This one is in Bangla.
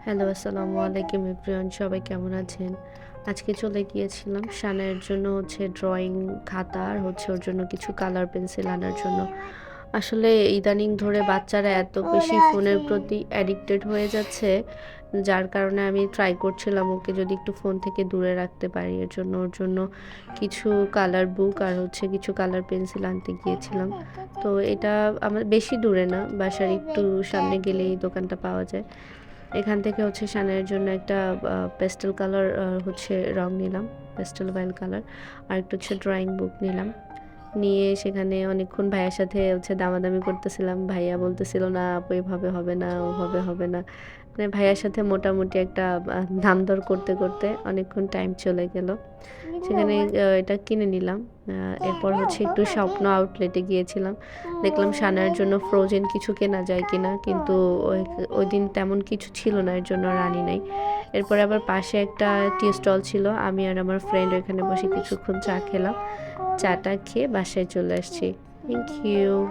হ্যালো, আসসালামু আলাইকুম এভরিওয়ান, সবাই কেমন আছেন? আজকে চলে গিয়েছিলাম সানায়ের জন্য ড্রয়িং খাতা আর ওর জন্য কিছু কালার পেন্সিল আনার জন্য। আসলে ইদানিং ধরে বাচ্চারা এত বেশি ফোনের প্রতি অ্যাডিক্টেড হয়ে যাচ্ছে, যার কারণে আমি ট্রাই করছিলাম ওকে যদি একটু ফোন থেকে দূরে রাখতে পারি। ওর জন্য কিছু কালার বুক আর কিছু কালার পেন্সিল আনতে গিয়েছিলাম। তো এটা আমার বেশি দূরে না, বাসার একটু সামনে গেলেই দোকানটা পাওয়া যায়। এখান থেকে সানাইয়ের জন্য একটা পেস্টেল কালার রং নিলাম, পেস্টেল অয়েল কালার। আর একটা ড্রয়িং বুক নিলাম। নিয়ে সেখানে অনেকক্ষণ ভাইয়ার সাথে দামাদামি করতেছিলাম। ভাইয়া বলতেছিল, "না আপু, এভাবে হবে না, ওভাবে হবে না।" মানে ভাইয়ার সাথে মোটামুটি একটা দাম দর করতে, করতে অনেকক্ষণ টাইম চলে গেল। সেখানে এটা কিনে নিলাম। এরপর একটু স্বপ্ন আউটলেটে গিয়েছিলাম। দেখলাম সানার জন্য ফ্রোজেন কিছু কেনা যায় কিনা, কিন্তু ওইদিন তেমন কিছু ছিল না, এর জন্য আর আনি নাই। এরপরে আবার পাশে একটা টি স্টল ছিল, আমি আর আমার ফ্রেন্ড ওখানে বসে কিছুক্ষণ চা খেলাম। চাটা খেয়ে বাসায় চলে আসছি। Thank you.